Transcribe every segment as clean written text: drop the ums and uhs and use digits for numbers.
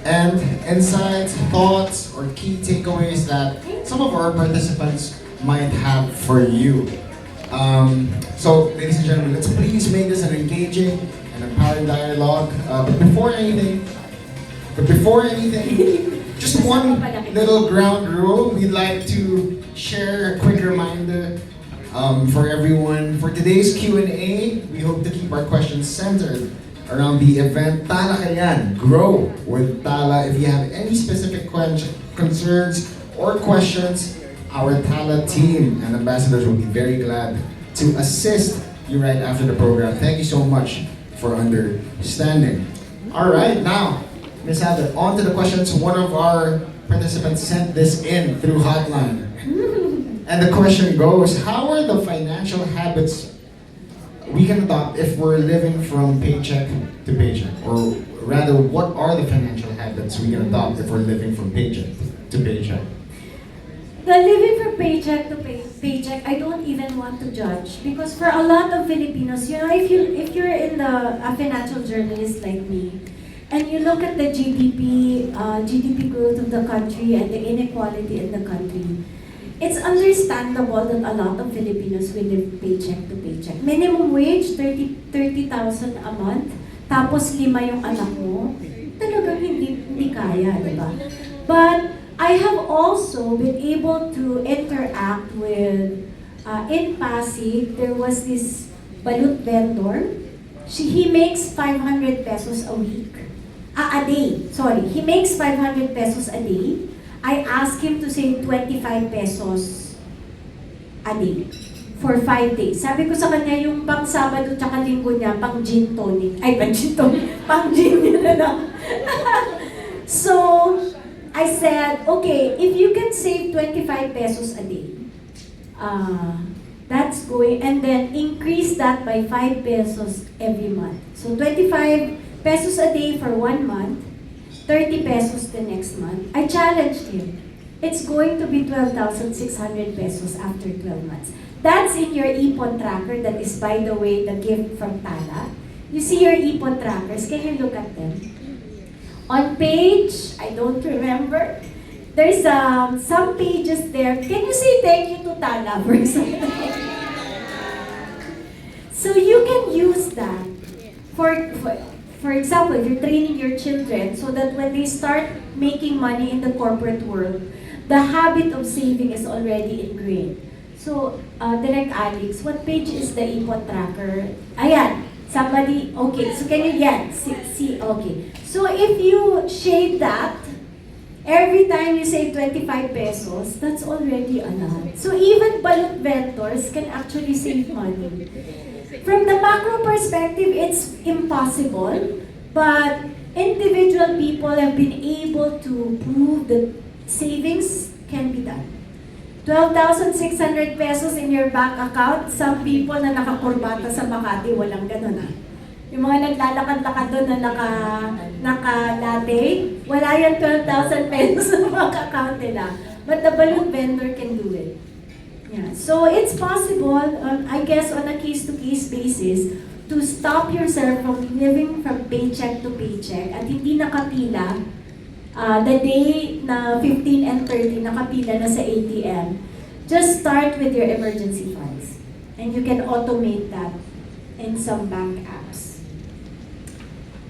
and insights, thoughts, or key takeaways that some of our participants might have for you. So, ladies and gentlemen, let's please make this an engaging and empowering dialogue. But before anything, just one little ground rule. We'd like to share a quick reminder for everyone. For today's Q&A, we hope to keep our questions centered around the event TALAkayan, Grow with Tala. If you have any specific concerns or questions, our Tala team and ambassadors will be very glad to assist you right after the program. Thank you so much for understanding. All right, now, Ms. Heather, on to the questions. One of our participants sent this in through hotline. And the question goes, how are the financial habits we can adopt if we're living from paycheck to paycheck? Or rather, what are the financial habits we can adopt if we're living from paycheck to paycheck? The living from paycheck to paycheck, I don't even want to judge because for a lot of Filipinos, if you're in a financial journalist like me, and you look at the GDP growth of the country and the inequality in the country, it's understandable that a lot of Filipinos will live paycheck to paycheck. Minimum wage, 30,000 a month, tapos 5 yung anak mo, talagang hindi kaya, di ba? But I have also been able to interact with, in Pasig, there was this balut vendor. He makes 500 pesos a week. A day, sorry. He makes 500 pesos a day. I asked him to save 25 pesos a day for 5 days. Sabi ko sa kanya, yung pang Sabado tsaka Linggo niya, pang gin tonic. Ay, pang gin tonic. Pang gin niya na lang. So, I said, okay, if you can save 25 pesos a day, that's going, and then increase that by 5 pesos every month. So 25 pesos a day for 1 month, 30 pesos the next month. I challenged him. It's going to be 12,600 pesos after 12 months. That's in your ipon tracker. That is, by the way, the gift from Tala. You see your ipon trackers. Can you look at them? On page, I don't remember, there's some pages there. Can you say thank you to Tala for example? So you can use that for example, if you're training your children so that when they start making money in the corporate world, the habit of saving is already ingrained. So, Direct Alex, what page is the ipon tracker? Ayan, somebody, okay, so can you, see, okay. So if you shade that, every time you save 25 pesos, that's already a lot. So even balut vendors can actually save money. From the macro perspective, it's impossible, but individual people have been able to prove that savings can be done. 12,600 pesos in your bank account, some people na nakakurbata sa Makati, walang ganun ah. Yung mga naglalakad-lakad doon na naka-latte, wala yung 12,000 pesos sa bank account nila. But the balloon vendor can do it. Yeah. So it's possible, I guess on a case-to-case basis, to stop yourself from living from paycheck to paycheck at hindi nakapila the day na 15 and 30 nakapila na sa ATM. Just start with your emergency funds. And you can automate that in some bank apps.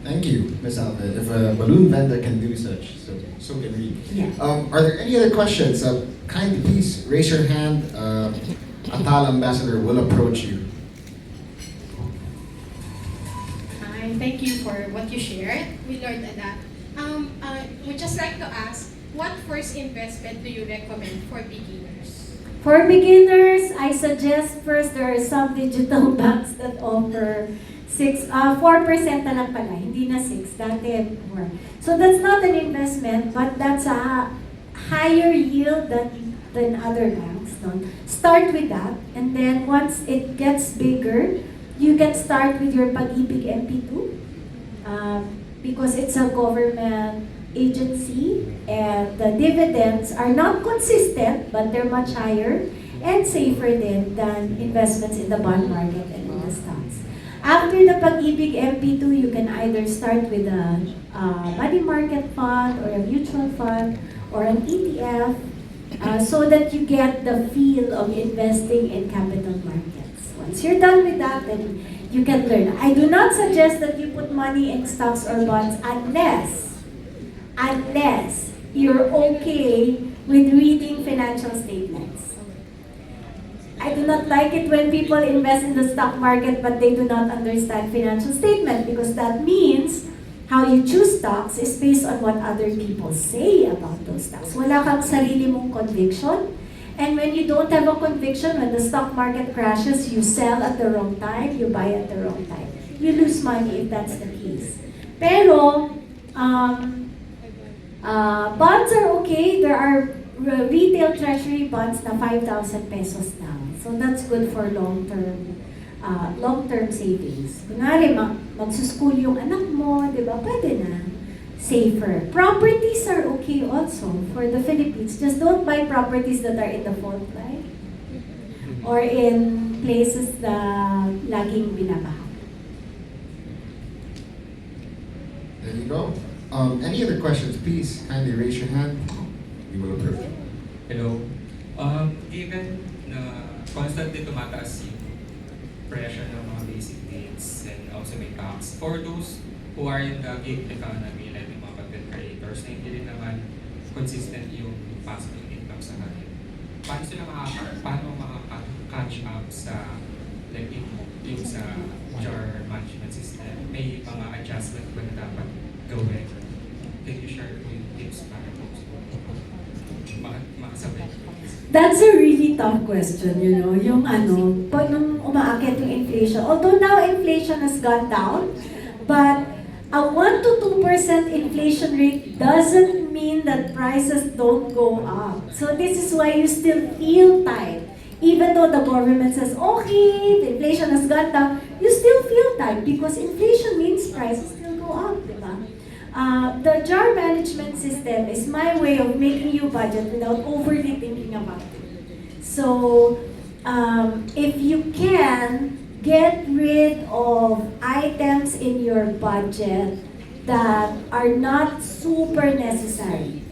Thank you, Ms. Alvin. If a balloon vendor can do such, so can we. Yeah. Are there any other questions? Kindly please raise your hand. A Tala ambassador will approach you. Hi, thank you for what you shared. We learned a lot. We'd just like to ask, what first investment do you recommend for beginners? For beginners, I suggest first there are some digital banks that offer 4% na lang pala, hindi na 6, dati more. So that's not an investment, but that's a higher yield than other banks. No? Start with that, and then once it gets bigger, you can start with your Pag-ibig MP2 because it's a government agency, and the dividends are not consistent, but they're much higher and safer than investments in the bond market and in the stocks. After the Pag-ibig MP2, you can either start with a money market fund or a mutual fund or an ETF so that you get the feel of investing in capital markets. Once you're done with that, then you can learn. I do not suggest that you put money in stocks or bonds unless you're okay with reading financial statements. I do not like it when people invest in the stock market but they do not understand financial statement, because that means how you choose stocks is based on what other people say about those stocks. Wala kang sarili mong conviction. And when you don't have a conviction, when the stock market crashes, you sell at the wrong time, you buy at the wrong time. You lose money if that's the case. Pero, bonds are okay. There are retail treasury bonds na 5,000 pesos now. So that's good for long-term savings. Kunwari, magsuschool yung anak mo, di ba? Pwede na. Safer. Properties are okay also for the Philippines. Just don't buy properties that are in the fault line or in places na laging binabaha. There you go. Any other questions, please kindly raise your hand. We will approve. Hello. Given na constantly tumataas yung pressure ng mga basic needs and also may tax, for those who are in the gig economy, like yung mga content creators, na hindi rin naman consistent yung pasok ng income sa kanila, paano makaka-catch up sa like yung sa jar management system? May mga adjustment ba na dapat gawin? Can you share yung tips para makasabay? That's a really tough question, you know, yung pag nung umaakit yung inflation. Although now inflation has gone down, but a 1 to 2% inflation rate doesn't mean that prices don't go up. So this is why you still feel tight. Even though the government says, okay, the inflation has gone down, you still feel tight because inflation means prices still go up, diba? The jar management system is my way of making you budget without overly thinking about it. So, if you can get rid of items in your budget that are not super necessary,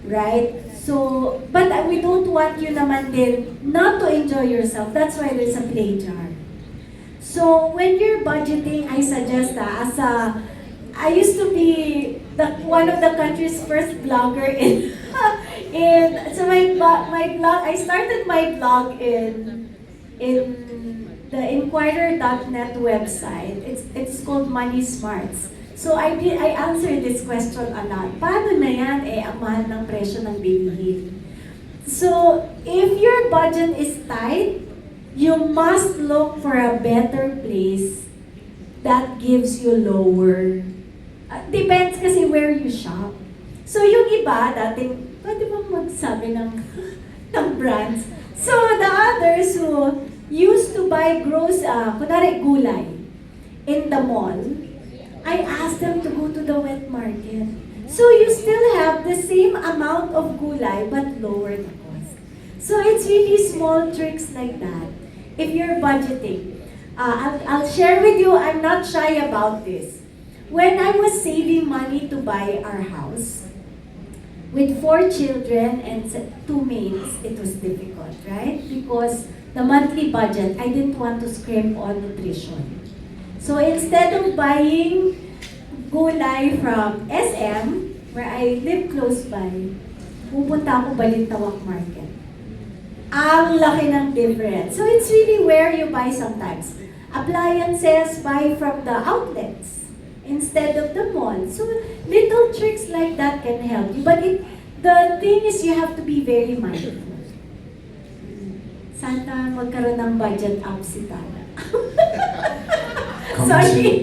right? So, but we don't want you naman din not to enjoy yourself. That's why there's a play jar. So, when you're budgeting, I suggest I used to be one of the country's first blogger so my blog, I started my blog in the Inquirer.net website. It's called Money Smarts. So I answered this question a lot. Paano na yan? Ang mahal ng presyo ng bilihin. So, if your budget is tight, you must look for a better place that gives you lower. Depends kasi where you shop. So, yung iba, dating, pwede bang magsabi ng brands? So, the others who used to buy kunwari gulay in the mall, I asked them to go to the wet market. So, you still have the same amount of gulay but lower the cost. So, it's really small tricks like that. If you're budgeting, I'll share with you, I'm not shy about this. When I was saving money to buy our house, with 4 children and 2 maids, it was difficult, right? Because the monthly budget, I didn't want to scrimp on nutrition. So instead of buying gulay from SM, where I live close by, pupunta ako Balintawak Market. Ang laki ng difference. So it's really where you buy sometimes. Appliances, buy from the outlets instead of the mall. So little tricks like that can help you. But the thing is you have to be very mindful. Sana magkaroon ng budget up si Tala. Sorry.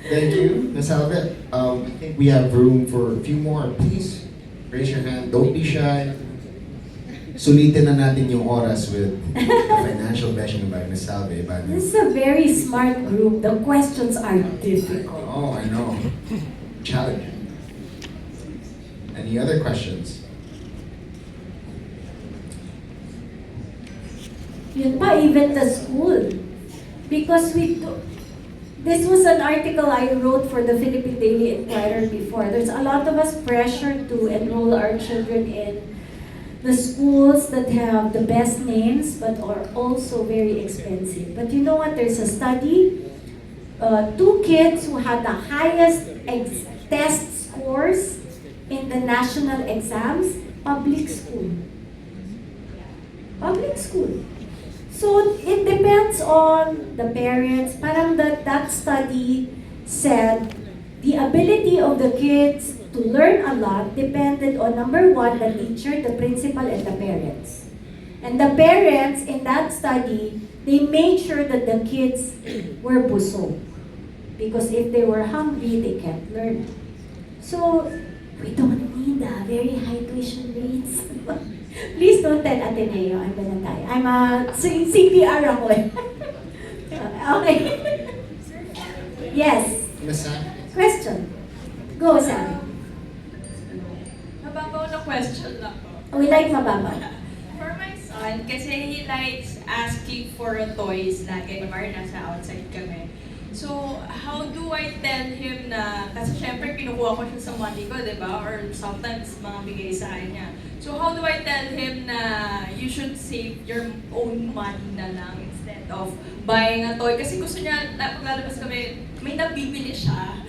Thank you, Ms. Salve. I think we have room for a few more. Please raise your hand. Don't be shy. Sulitin na natin yung oras with the financial mention by Ms. Salve Ibañez. This is a very smart group. The questions are difficult. Oh, I know. Challenging. Any other questions? Yun pa, even the school. Because this was an article I wrote for the Philippine Daily Inquirer before. There's a lot of us pressure to enroll our children in the schools that have the best names but are also very expensive. But you know what? There's a study. 2 kids who had the highest test scores in the national exams, public school. Public school. So it depends on the parents. Parang that study said the ability of the kids to learn a lot depended on number 1, the teacher, the principal, and the parents. And the parents in that study, they made sure that the kids were busog. Because if they were hungry, they can't learn. So we don't need very high tuition rates. Please don't tell Ateneo, I'm gonna die. I'm a CPR ako. Okay. Yes. Miss Sam? Question. Go, Sam. Mababaw na question lang po. We like mababa. For my son, kasi he likes asking for toys lagi. Kumari nasa outside kami. So, how do I tell him na, kasi syempre kinukuha ko siya sa money ko, di ba? Or sometimes mga bigay sa kanya. So, how do I tell him na you should save your own money na lang instead of buying a toy? Kasi gusto niya, paglalabas kami, may nabibili siya.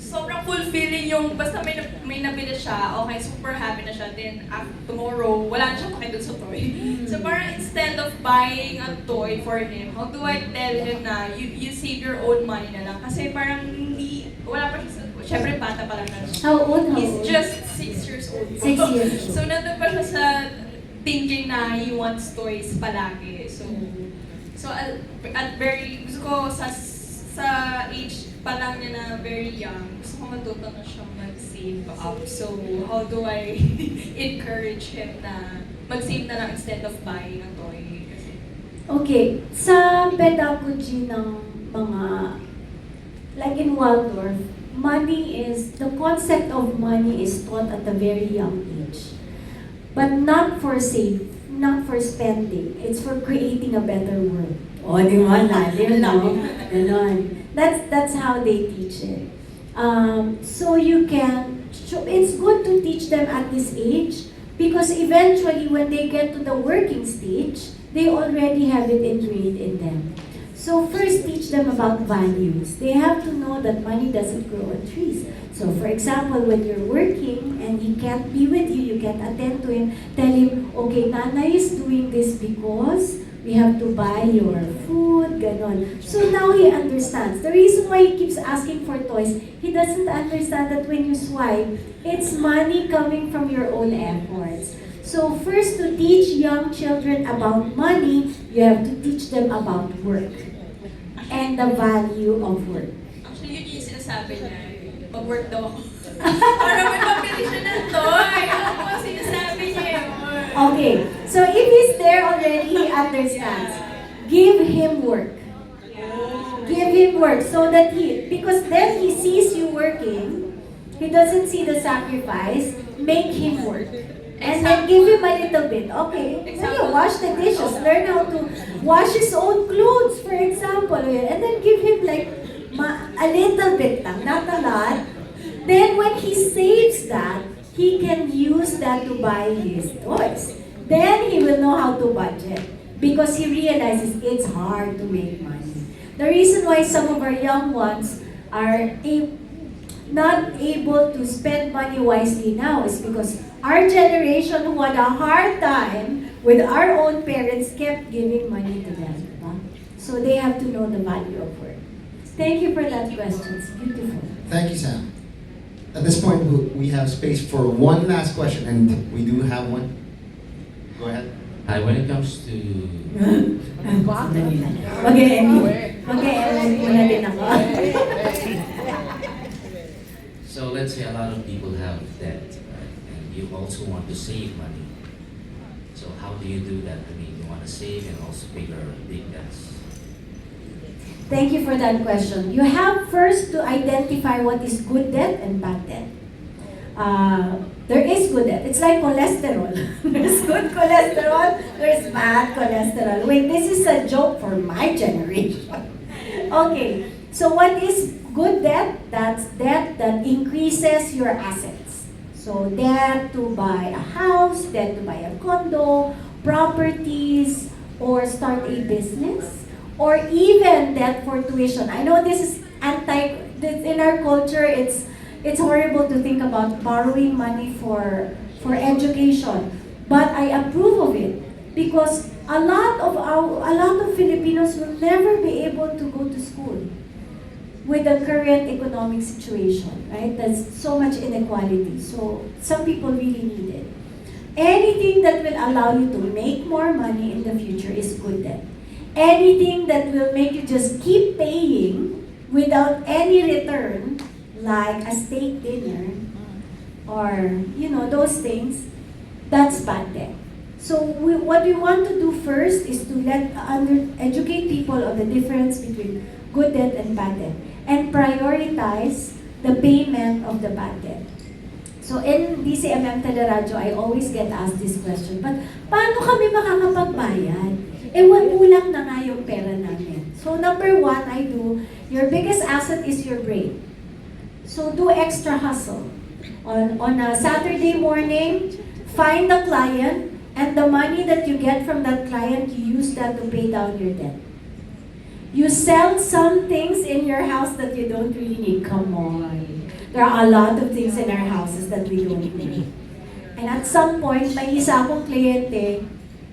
Sobrang fulfilling yung, basta may nabili siya, okay, super happy na siya. Then, tomorrow, wala na siya pake dun sa toy. So, parang instead of buying a toy for him, how do I tell him na you save your own money na lang? Kasi parang hindi, wala pa siya syempre bata pa lang na siya. How old? He's just 6 years old. 6 years old. So, nandun pa siya sa thinking na he wants toys palagi. So at very, gusto ko sa age pa lang niya na very young, gusto ko matuto na siyang mag-save up. So, how do I encourage him na mag-save na lang instead of buying a toy? Kasi, Okay, sa pedagogy ng mga, like in Waldorf, the concept of money is taught at a very young age. But not for spending. It's for creating a better world. O, di ba? Lalim, no? Ganon. That's how they teach it. So it's good to teach them at this age because eventually when they get to the working stage, they already have it ingrained in them. So first teach them about values. They have to know that money doesn't grow on trees. So for example, when you're working and he can't be with you, you can't attend to him, tell him, okay, Nanay is doing this because we have to buy your food, ganon. So now he understands. The reason why he keeps asking for toys, he doesn't understand that when you swipe, it's money coming from your own efforts. So first, to teach young children about money, you have to teach them about work and the value of work. actually, yun yung sinasabi niya. Pag-work daw ako. Para may pabili siya ng toy. Ano po ang sinasabi niya yun? Okay, so if he's there already, he understands. Give him work. Give him work so that because then he sees you working, he doesn't see the sacrifice, make him work. And then give him a little bit. Okay, so you wash the dishes, learn how to wash his own clothes, for example. And then give him like a little bit lang, not a lot. Then when he saves that, he can use that to buy his toys. Then he will know how to budget because he realizes it's hard to make money. The reason why some of our young ones are not able to spend money wisely now is because our generation who had a hard time with our own parents kept giving money to them. Diba? So they have to know the value of work. Thank you for that question. It's beautiful. Thank you, Sam. At this point, we have space for one last question, and we do have one. Go ahead. Hi, when it comes to Muna din ako. so let's say a lot of people have debt, right? And you also want to save money. So how do you do that? I mean, you want to save and also pay your big debts. Thank you for that question. You have first to identify what is good debt and bad debt. there is good debt. It's like cholesterol. There's good cholesterol, there's bad cholesterol. Wait, this is a joke for my generation. Okay, so what is good debt? That's debt that increases your assets. So debt to buy a house, debt to buy a condo, properties, or start a business, or even debt for tuition. I know this is in our culture, it's horrible to think about borrowing money for education, but I approve of it because a lot of Filipinos will never be able to go to school with the current economic situation, right? There's so much inequality. So some people really need it. Anything that will allow you to make more money in the future is good debt. Anything that will make you just keep paying without any return, like a steak dinner, or those things, that's bad debt. So what we want to do first is to educate people on the difference between good debt and bad debt, and prioritize the payment of the bad debt. So in DCMM Teleradyo, I always get asked this question, but paano kami makakapagbayad? Kulang na nga yung pera namin. So number one, your biggest asset is your brain. So do extra hustle. On a Saturday morning, find the client, and the money that you get from that client, you use that to pay down your debt. You sell some things in your house that you don't really need. Come on. There are a lot of things in our houses that we don't need. And at some point, may isa akong kliyente,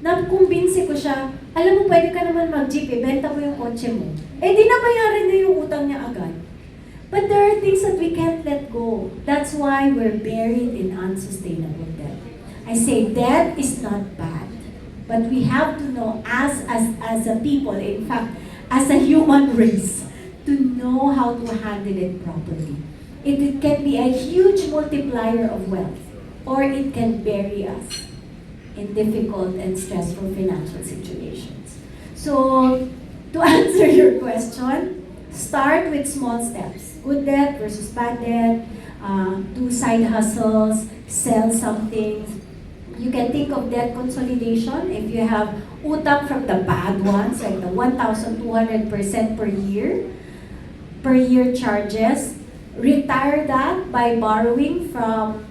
na-convince ko siya, alam mo, pwede ka naman mag-jeep, benta mo yung kotse mo. Di nabayaran na yung utang niya agad. But there are things that we can't let go. That's why we're buried in unsustainable debt. I say debt is not bad, but we have to know as a people, in fact, as a human race, to know how to handle it properly. It can be a huge multiplier of wealth, or it can bury us in difficult and stressful financial situations. So, to answer your question, start with small steps. Good debt versus bad debt, do side hustles, sell something. You can think of debt consolidation if you have utang from the bad ones, like the 1,200% per year charges. Retire that by borrowing from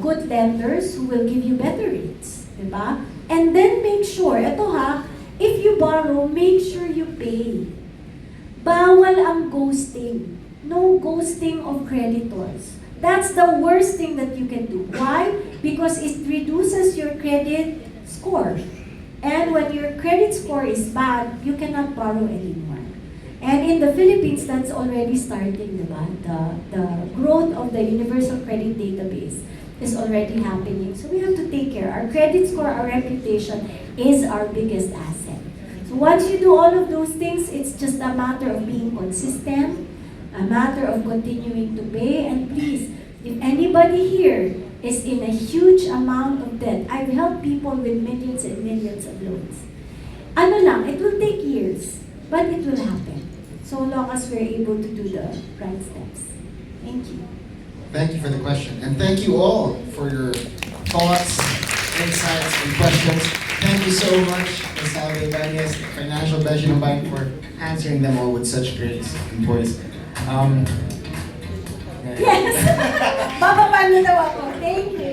good lenders who will give you better rates, diba? And then make sure, if you borrow, make sure you pay. Bawal ang ghosting. No ghosting of creditors. That's the worst thing that you can do. Why? Because it reduces your credit score. And when your credit score is bad, you cannot borrow anymore. And in the Philippines, that's already starting, diba? The growth of the Universal Credit Database is already happening. So we have to take care. Our credit score, our reputation is our biggest asset. So once you do all of those things, it's just a matter of being consistent, a matter of continuing to pay. And please, if anybody here is in a huge amount of debt, I've helped people with millions and millions of loans. It will take years, but it will happen. So long as we're able to do the right steps. Thank you. Thank you for the question. And thank you all for your thoughts, insights, and questions. Thank you so much, Ms. Salve Ibañez, Financial Beijing Bank, for answering them all with such grace and poise. Yes! Bababa na daw ako. Thank you.